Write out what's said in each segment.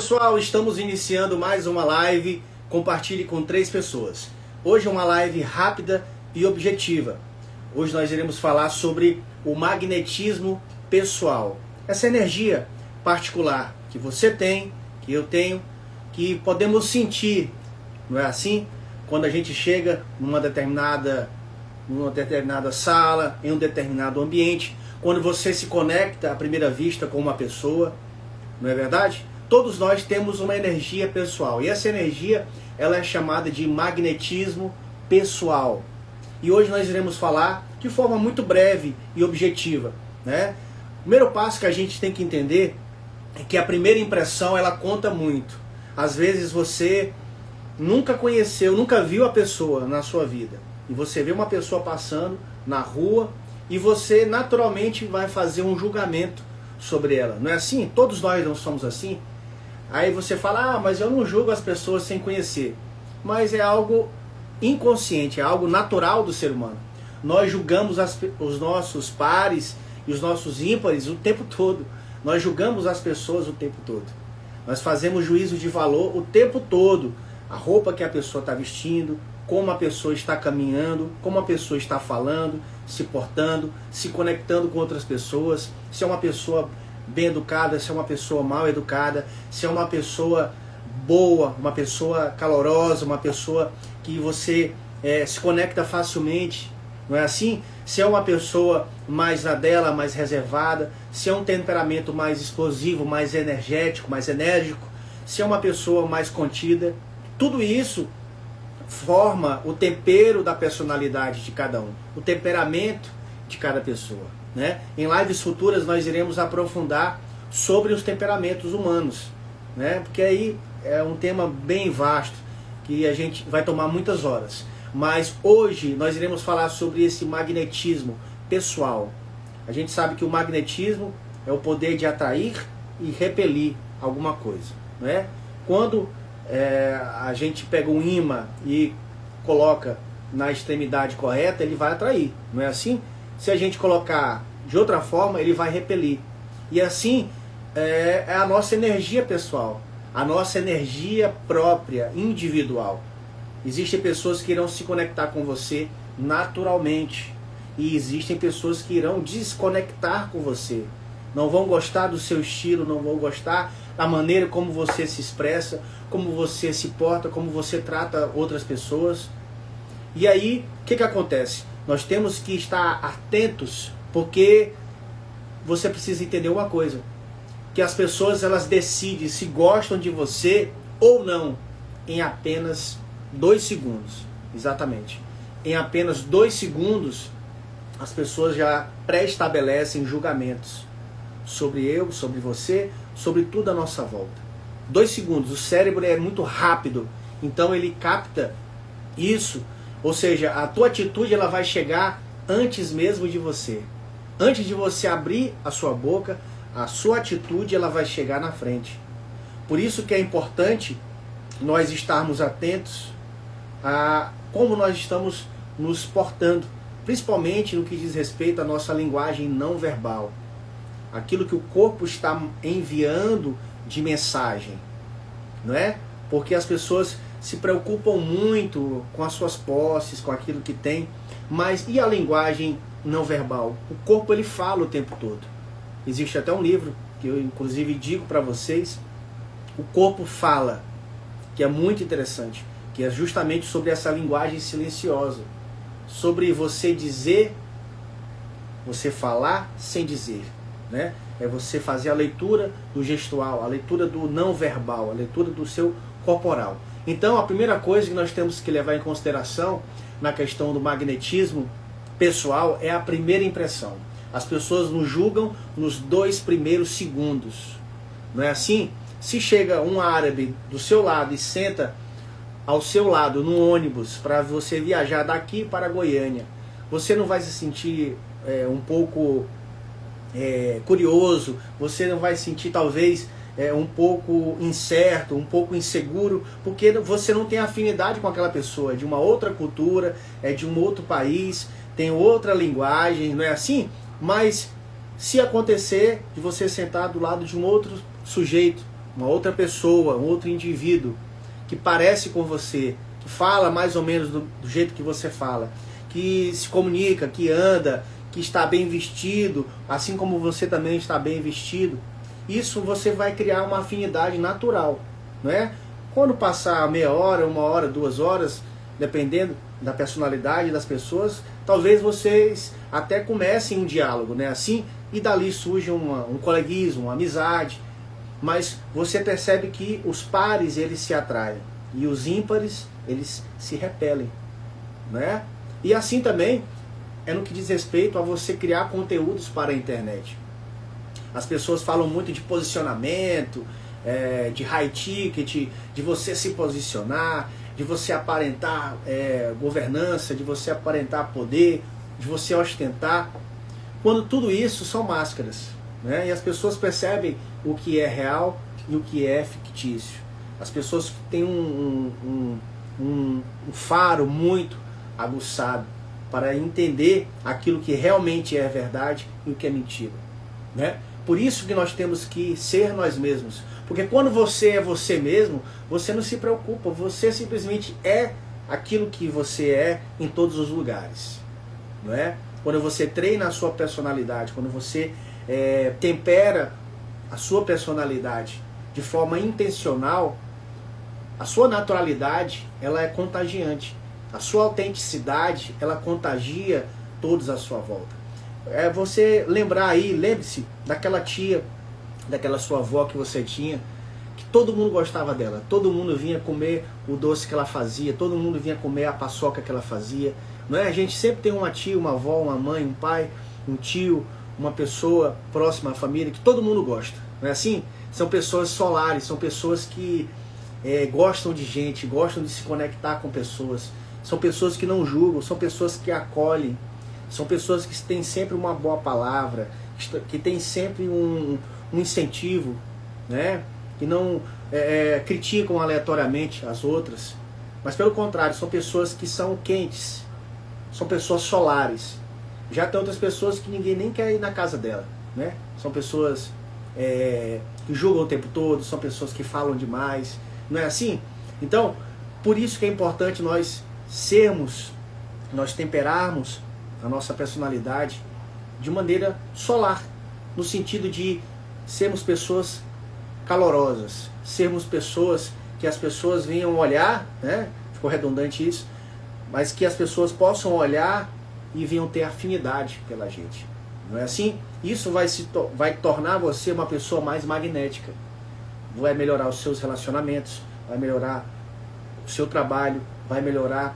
pessoal, estamos iniciando mais uma live. Compartilhe com 3 pessoas. Hoje é uma live rápida e objetiva. Hoje nós iremos falar sobre o magnetismo pessoal. Essa energia particular que você tem, que eu tenho, que podemos sentir, não é assim? Quando a gente chega numa determinada sala, em um determinado ambiente, quando você se conecta à primeira vista com uma pessoa, não é verdade? Todos nós temos uma energia pessoal, e essa energia ela é chamada de magnetismo pessoal. E hoje nós iremos falar de forma muito breve e objetiva, né? O primeiro passo que a gente tem que entender é que a primeira impressão ela conta muito. Às vezes você nunca conheceu, nunca viu a pessoa na sua vida, e você vê uma pessoa passando na rua e você naturalmente vai fazer um julgamento sobre ela, não é assim? Todos nós não somos assim. Aí você fala, mas eu não julgo as pessoas sem conhecer. Mas é algo inconsciente, é algo natural do ser humano. Nós julgamos os nossos pares e os nossos ímpares o tempo todo. Nós julgamos as pessoas o tempo todo. Nós fazemos juízo de valor o tempo todo. A roupa que a pessoa está vestindo, como a pessoa está caminhando, como a pessoa está falando, se portando, se conectando com outras pessoas, se é uma pessoa bem educada, se é uma pessoa mal educada, se é uma pessoa boa, uma pessoa calorosa, uma pessoa que você se conecta facilmente, não é assim? Se é uma pessoa mais na dela, mais reservada, se é um temperamento mais explosivo, mais energético, mais enérgico, se é uma pessoa mais contida, tudo isso forma o tempero da personalidade de cada um, o temperamento de cada pessoa, né? Em lives futuras nós iremos aprofundar sobre os temperamentos humanos, né? Porque aí é um tema bem vasto que a gente vai tomar muitas horas. Mas hoje nós iremos falar sobre esse magnetismo pessoal. A gente sabe que o magnetismo é o poder de atrair e repelir alguma coisa, né? Quando a gente pega um imã e coloca na extremidade correta, ele vai atrair, não é assim? Se a gente colocar de outra forma, ele vai repelir. E assim é a nossa energia pessoal, a nossa energia própria, individual. Existem pessoas que irão se conectar com você naturalmente, e existem pessoas que irão desconectar com você. Não vão gostar do seu estilo, não vão gostar da maneira como você se expressa, como você se porta, como você trata outras pessoas. E aí, o que acontece? Nós temos que estar atentos, porque você precisa entender uma coisa, que as pessoas elas decidem se gostam de você ou não em apenas 2 segundos. Exatamente. Em apenas 2 segundos, as pessoas já pré-estabelecem julgamentos sobre eu, sobre você, sobre tudo à nossa volta. 2 segundos. O cérebro é muito rápido, então ele capta isso. Ou seja, a tua atitude ela vai chegar antes mesmo de você. Antes de você abrir a sua boca, a sua atitude ela vai chegar na frente. Por isso que é importante nós estarmos atentos a como nós estamos nos portando, principalmente no que diz respeito à nossa linguagem não verbal. Aquilo que o corpo está enviando de mensagem, não é? Porque as pessoas se preocupam muito com as suas posses, com aquilo que tem, mas e a linguagem não verbal? O corpo ele fala o tempo todo. Existe até um livro que eu inclusive digo para vocês, O Corpo Fala, que é muito interessante, que é justamente sobre essa linguagem silenciosa, sobre você dizer, você falar sem dizer, né? É você fazer a leitura do gestual, a leitura do não verbal, a leitura do seu corporal. Então a primeira coisa que nós temos que levar em consideração na questão do magnetismo pessoal é a primeira impressão. As pessoas nos julgam nos 2 primeiros segundos, não é assim? Se chega um árabe do seu lado e senta ao seu lado no ônibus para você viajar daqui para Goiânia, você não vai se sentir um pouco curioso, você não vai sentir talvez um pouco incerto, um pouco inseguro, porque você não tem afinidade com aquela pessoa, é de uma outra cultura, é de um outro país, tem outra linguagem, não é assim? Mas se acontecer de você sentar do lado de um outro sujeito, uma outra pessoa, um outro indivíduo que parece com você, que fala mais ou menos do jeito que você fala, que se comunica, que anda, que está bem vestido, assim como você também está bem vestido, isso você vai criar uma afinidade natural, não é? Quando passar meia hora, 1 hora, 2 horas, dependendo da personalidade das pessoas, talvez vocês até comecem um diálogo, né? Assim, e dali surge um coleguismo, uma amizade, mas você percebe que os pares eles se atraem e os ímpares eles se repelem, né? E assim também é no que diz respeito a você criar conteúdos para a internet. As pessoas falam muito de posicionamento, de high ticket, de você se posicionar, de você aparentar governança, de você aparentar poder, de você ostentar, quando tudo isso são máscaras, né? E as pessoas percebem o que é real e o que é fictício. As pessoas têm um faro muito aguçado para entender aquilo que realmente é verdade e o que é mentira, né? Por isso que nós temos que ser nós mesmos. Porque quando você é você mesmo, você não se preocupa, você simplesmente é aquilo que você é em todos os lugares, não é? Quando você treina a sua personalidade, quando você tempera a sua personalidade de forma intencional, a sua naturalidade ela é contagiante. A sua autenticidade ela contagia todos à sua volta. É você lembrar aí, lembre-se daquela tia, daquela sua avó que você tinha, que todo mundo gostava dela, todo mundo vinha comer o doce que ela fazia, todo mundo vinha comer a paçoca que ela fazia, não é? A gente sempre tem uma tia, uma avó, uma mãe, um pai, um tio, uma pessoa próxima à família que todo mundo gosta, não é assim? São pessoas solares, são pessoas que gostam de gente, gostam de se conectar com pessoas, são pessoas que não julgam, são pessoas que acolhem, são pessoas que têm sempre uma boa palavra, que têm sempre um incentivo, né? Que não criticam aleatoriamente as outras, mas pelo contrário, são pessoas que são quentes, são pessoas solares. Já tem outras pessoas que ninguém nem quer ir na casa dela, né? São pessoas que julgam o tempo todo, são pessoas que falam demais, não é assim? Então, por isso que é importante nós temperarmos a nossa personalidade de maneira solar, no sentido de sermos pessoas calorosas, sermos pessoas que as pessoas venham olhar, né? Ficou redundante isso, mas que as pessoas possam olhar e venham ter afinidade pela gente, não é assim? Isso vai tornar você uma pessoa mais magnética, vai melhorar os seus relacionamentos, vai melhorar o seu trabalho, vai melhorar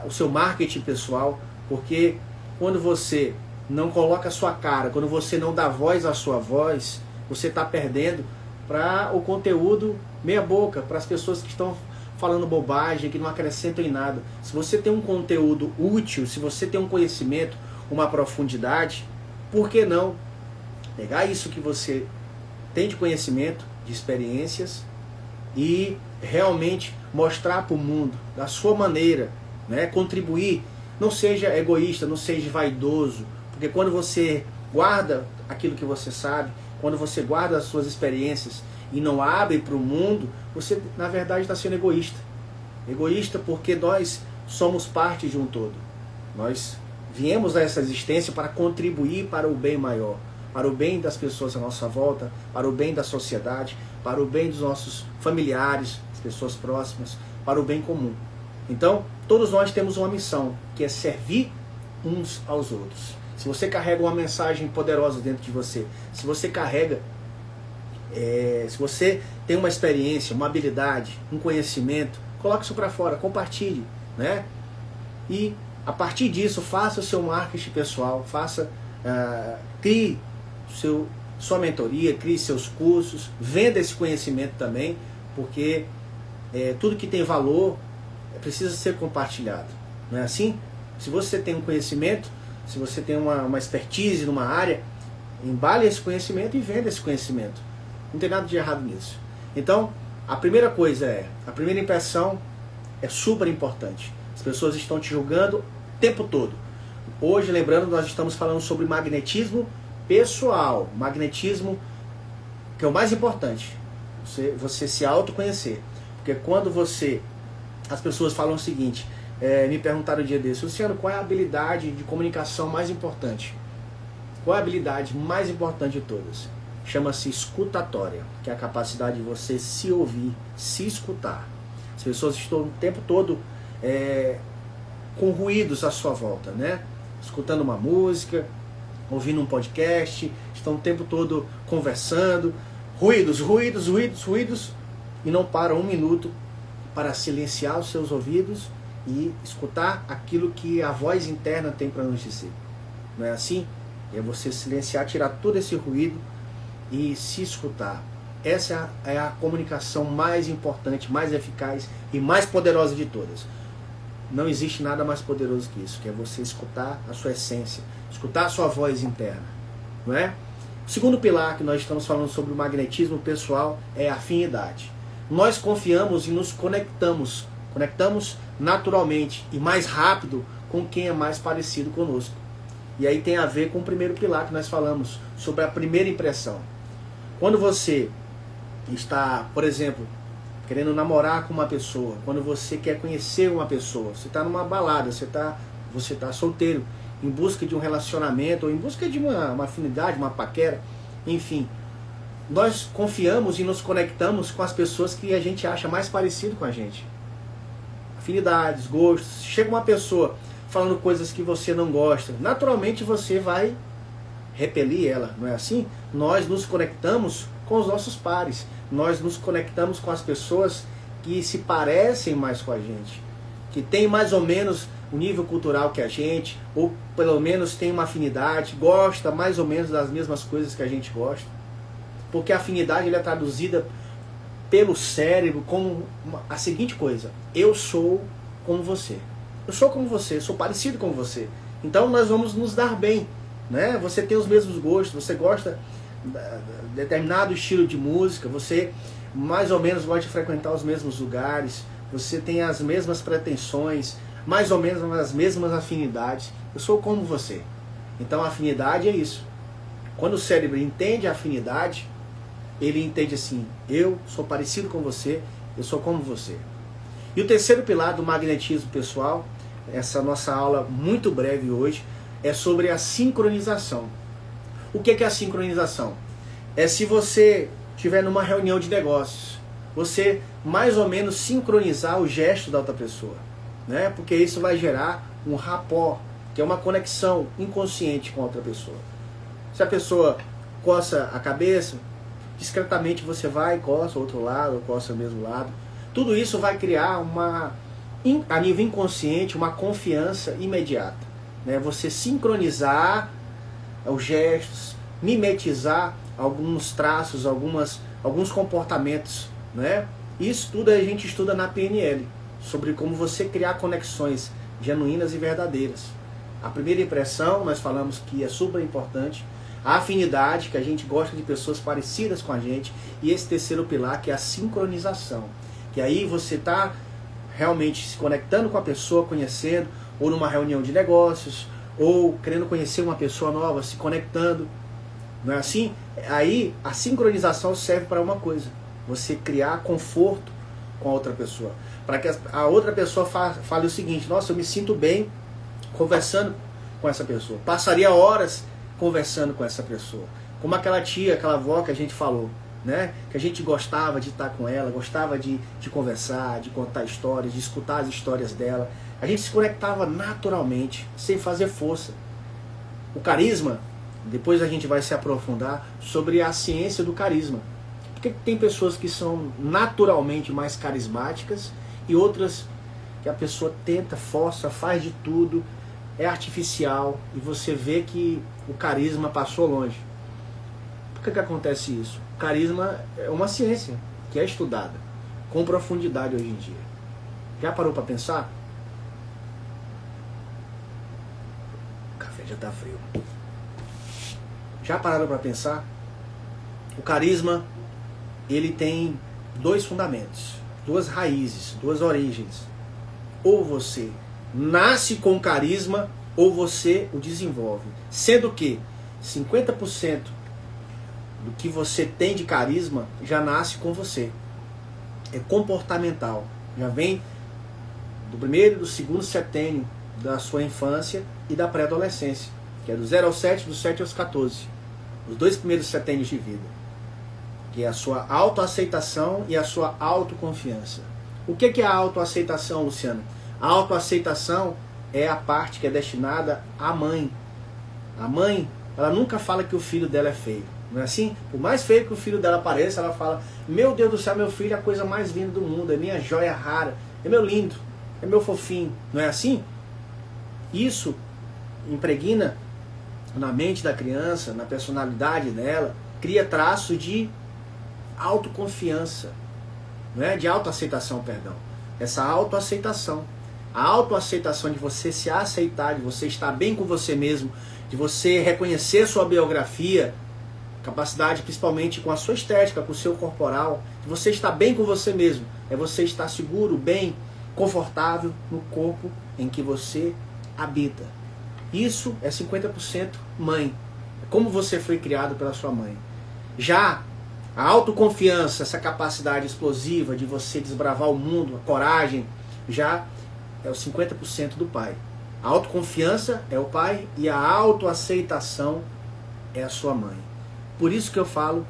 o seu marketing pessoal, porque quando você não coloca a sua cara, quando você não dá voz à sua voz, você está perdendo para o conteúdo meia boca, para as pessoas que estão falando bobagem, que não acrescentam em nada. Se você tem um conteúdo útil, se você tem um conhecimento, uma profundidade, por que não pegar isso que você tem de conhecimento, de experiências, e realmente mostrar para o mundo, da sua maneira, né? Contribuir. Não seja egoísta, não seja vaidoso, porque quando você guarda aquilo que você sabe, quando você guarda as suas experiências e não abre para o mundo, você na verdade está sendo egoísta. Egoísta porque nós somos parte de um todo. Nós viemos a essa existência para contribuir para o bem maior, para o bem das pessoas à nossa volta, para o bem da sociedade, para o bem dos nossos familiares, das pessoas próximas, para o bem comum. Então, todos nós temos uma missão, que é servir uns aos outros. Se você carrega uma mensagem poderosa dentro de você, se você carrega, se você tem uma experiência, uma habilidade, um conhecimento, coloque isso para fora, compartilhe, né? E a partir disso, faça o seu marketing pessoal, crie sua mentoria, crie seus cursos, venda esse conhecimento também, porque tudo que tem valor precisa ser compartilhado, não é assim? Se você tem um conhecimento, se você tem uma expertise numa área, embale esse conhecimento e venda esse conhecimento. Não tem nada de errado nisso. Então, a primeira coisa a primeira impressão é super importante. As pessoas estão te julgando o tempo todo. Hoje, lembrando, nós estamos falando sobre magnetismo pessoal. Magnetismo, que é o mais importante. Você se autoconhecer. Porque quando as pessoas falam o seguinte, me perguntaram um dia desse, Luciano, qual é a habilidade de comunicação mais importante? Qual é a habilidade mais importante de todas? Chama-se escutatória, que é a capacidade de você se ouvir, se escutar. As pessoas estão o tempo todo com ruídos à sua volta, né? Escutando uma música, ouvindo um podcast, estão o tempo todo conversando, ruídos, e não param um minuto para silenciar os seus ouvidos e escutar aquilo que a voz interna tem para nos dizer. Não é assim? É você silenciar, tirar todo esse ruído e se escutar. Essa é a comunicação mais importante, mais eficaz e mais poderosa de todas. Não existe nada mais poderoso que isso, que é você escutar a sua essência, escutar a sua voz interna, não é? O segundo pilar que nós estamos falando sobre o magnetismo pessoal é a afinidade. Nós confiamos e nos conectamos naturalmente e mais rápido com quem é mais parecido conosco. E aí tem a ver com o primeiro pilar que nós falamos, sobre a primeira impressão. Quando você está, por exemplo, querendo namorar com uma pessoa, quando você quer conhecer uma pessoa, você está numa balada, você está solteiro, em busca de um relacionamento, ou em busca de uma afinidade, uma paquera, enfim. Nós confiamos e nos conectamos com as pessoas que a gente acha mais parecido com a gente. Afinidades, gostos. Chega uma pessoa falando coisas que você não gosta, naturalmente você vai repelir ela, não é assim? Nós nos conectamos com os nossos pares, nós nos conectamos com as pessoas que se parecem mais com a gente, que tem mais ou menos o nível cultural que a gente, ou pelo menos tem uma afinidade, gosta mais ou menos das mesmas coisas que a gente gosta. Porque a afinidade é traduzida pelo cérebro como a seguinte coisa: eu sou como você. Eu sou como você, eu sou parecido com você. Então nós vamos nos dar bem, né? Você tem os mesmos gostos, você gosta de determinado estilo de música, você mais ou menos gosta de frequentar os mesmos lugares, você tem as mesmas pretensões, mais ou menos as mesmas afinidades. Eu sou como você. Então a afinidade é isso. Quando o cérebro entende a afinidade, ele entende assim: eu sou parecido com você, eu sou como você. E o terceiro pilar do magnetismo pessoal, essa nossa aula muito breve hoje, é sobre a sincronização. O que é a sincronização? É se você estiver numa reunião de negócios, você mais ou menos sincronizar o gesto da outra pessoa, né? Porque isso vai gerar um rapport, que é uma conexão inconsciente com a outra pessoa. Se a pessoa coça a cabeça, discretamente você vai, coça o outro lado, coça o mesmo lado. Tudo isso vai criar a nível inconsciente, uma confiança imediata, né? Você sincronizar os gestos, mimetizar alguns traços, alguns comportamentos, né? Isso tudo a gente estuda na PNL, sobre como você criar conexões genuínas e verdadeiras. A primeira impressão, nós falamos que é super importante. A afinidade, que a gente gosta de pessoas parecidas com a gente. E esse terceiro pilar, que é a sincronização. Que aí você está realmente se conectando com a pessoa, conhecendo, ou numa reunião de negócios, ou querendo conhecer uma pessoa nova, se conectando. Não é assim? Aí a sincronização serve para uma coisa: você criar conforto com a outra pessoa. Para que a outra pessoa fale o seguinte: nossa, eu me sinto bem conversando com essa pessoa. Passaria horas conversando com essa pessoa. Como aquela tia, aquela avó que a gente falou, né? Que a gente gostava de estar com ela, gostava de conversar, de contar histórias, de escutar as histórias dela. A gente se conectava naturalmente, sem fazer força. O carisma, depois a gente vai se aprofundar sobre a ciência do carisma. Porque tem pessoas que são naturalmente mais carismáticas e outras que a pessoa tenta, força, faz de tudo, é artificial, e você vê que o carisma passou longe. Por que acontece isso? O carisma é uma ciência que é estudada com profundidade hoje em dia. Já parou para pensar? O café já está frio. Já pararam para pensar? O carisma, ele tem dois fundamentos, duas raízes, duas origens. Ou você nasce com carisma, ou você o desenvolve. Sendo que 50% do que você tem de carisma já nasce com você. É comportamental. Já vem do primeiro e do segundo setênio da sua infância e da pré-adolescência, que é do 0 aos 7, do 7 aos 14. Os 2 primeiros setênios de vida. Que é a sua autoaceitação e a sua autoconfiança. O que é a autoaceitação, Luciano? A autoaceitação é a parte que é destinada à mãe. A mãe, ela nunca fala que o filho dela é feio. Não é assim? Por mais feio que o filho dela pareça, ela fala: meu Deus do céu, meu filho é a coisa mais linda do mundo, é minha joia rara, é meu lindo, é meu fofinho. Não é assim? Isso impregna na mente da criança, na personalidade dela, cria traço de autoconfiança, não é? De autoaceitação, perdão. Essa autoaceitação. A autoaceitação de você se aceitar, de você estar bem com você mesmo, de você reconhecer sua biografia, capacidade principalmente com a sua estética, com o seu corporal, de você estar bem com você mesmo. É você estar seguro, bem, confortável no corpo em que você habita. Isso é 50% mãe. É como você foi criado pela sua mãe. Já a autoconfiança, essa capacidade explosiva de você desbravar o mundo, a coragem, já é o 50% do pai. A autoconfiança é o pai e a autoaceitação é a sua mãe. Por isso que eu falo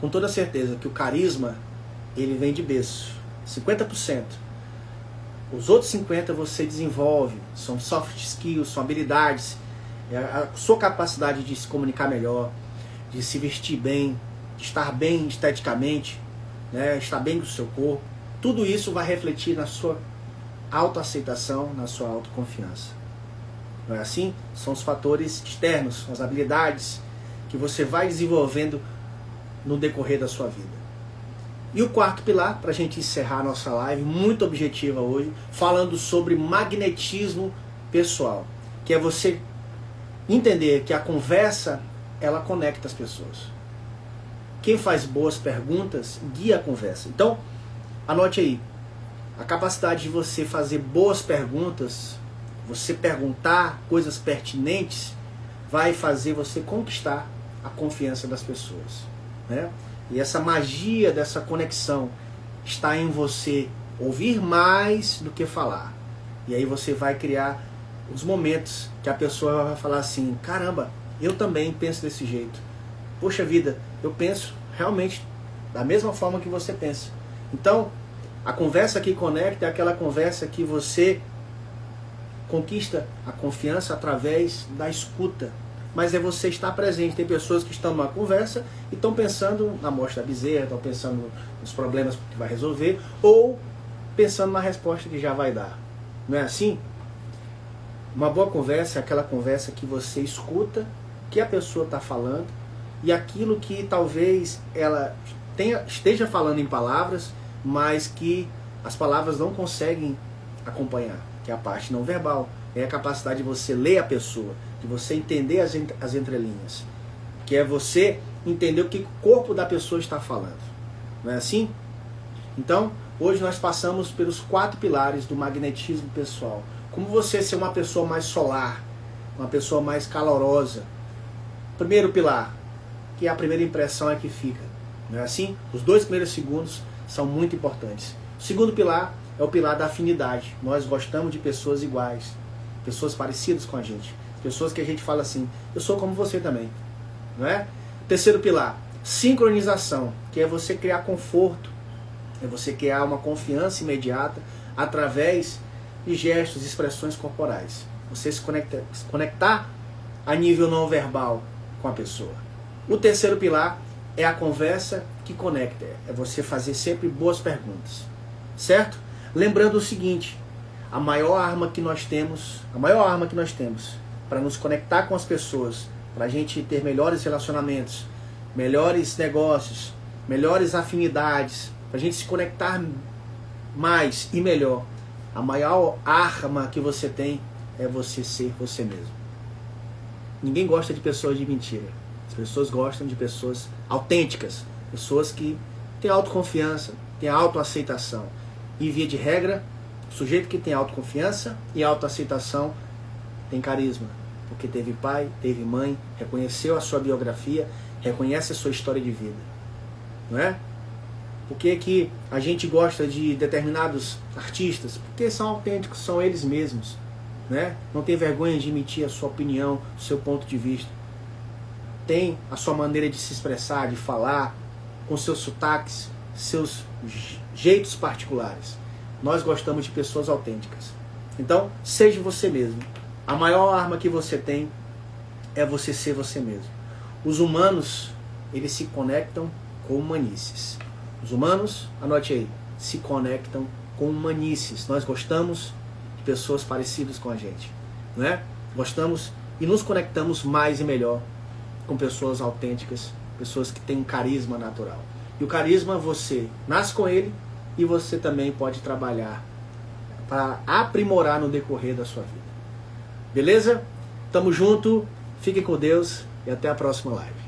com toda certeza que o carisma, ele vem de berço. 50%. Os outros 50% você desenvolve. São soft skills, são habilidades. É a sua capacidade de se comunicar melhor, de se vestir bem, de estar bem esteticamente, né, estar bem com o seu corpo. Tudo isso vai refletir na sua autoaceitação, na sua autoconfiança. Não é assim? São os fatores externos, as habilidades que você vai desenvolvendo no decorrer da sua vida. E o quarto pilar, para a gente encerrar a nossa live, muito objetiva hoje, falando sobre magnetismo pessoal, que é você entender que a conversa, ela conecta as pessoas. Quem faz boas perguntas, guia a conversa. Então, anote aí, a capacidade de você fazer boas perguntas, você perguntar coisas pertinentes, vai fazer você conquistar a confiança das pessoas, né? E essa magia dessa conexão está em você ouvir mais do que falar. E aí você vai criar os momentos que a pessoa vai falar assim: caramba, eu também penso desse jeito. Poxa vida, eu penso realmente da mesma forma que você pensa. Então, a conversa que conecta é aquela conversa que você conquista a confiança através da escuta. Mas é você estar presente. Tem pessoas que estão numa conversa e estão pensando na morte da bezerra, estão pensando nos problemas que vai resolver, ou pensando na resposta que já vai dar. Não é assim? Uma boa conversa é aquela conversa que você escuta o que a pessoa está falando e aquilo que talvez ela esteja falando em palavras, mas que as palavras não conseguem acompanhar, que é a parte não verbal. É a capacidade de você ler a pessoa, de você entender as entrelinhas, que é você entender o que o corpo da pessoa está falando. Não é assim? Então, hoje nós passamos pelos 4 pilares do magnetismo pessoal. Como você ser uma pessoa mais solar, uma pessoa mais calorosa. Primeiro pilar, que a primeira impressão é que fica. Não é assim? Os 2 primeiros segundos são muito importantes. O segundo pilar é o pilar da afinidade. Nós gostamos de pessoas iguais, pessoas parecidas com a gente, pessoas que a gente fala assim: eu sou como você também, não é? Terceiro pilar, sincronização, que é você criar conforto, é você criar uma confiança imediata através de gestos, expressões corporais. Você se conectar a nível não verbal com a pessoa. O terceiro pilar é a conversa que conecta, é você fazer sempre boas perguntas, certo? Lembrando o seguinte: a maior arma que nós temos para nos conectar com as pessoas, para a gente ter melhores relacionamentos, melhores negócios, melhores afinidades, para a gente se conectar mais e melhor, a maior arma que você tem é você ser você mesmo. Ninguém gosta de pessoas de mentira. As pessoas gostam de pessoas autênticas, pessoas que têm autoconfiança, têm autoaceitação. E via de regra, o sujeito que tem autoconfiança e autoaceitação tem carisma, porque teve pai, teve mãe, reconheceu a sua biografia, Reconhece a sua história de vida. Não é? Por que a gente gosta de determinados artistas? Porque são autênticos, são eles mesmos. Né? Não tem vergonha de emitir a sua opinião, o seu ponto de vista. Tem a sua maneira de se expressar, de falar, com seus sotaques, seus jeitos particulares. Nós gostamos de pessoas autênticas. Então, seja você mesmo. A maior arma que você tem é você ser você mesmo. Os humanos, eles se conectam com humanices. Os humanos, anote aí, se conectam com humanices. Nós gostamos de pessoas parecidas com a gente, né? Gostamos e nos conectamos mais e melhor com pessoas autênticas, pessoas que têm um carisma natural. E o carisma você nasce com ele e você também pode trabalhar para aprimorar no decorrer da sua vida. Beleza? Tamo junto, fiquem com Deus e até a próxima live.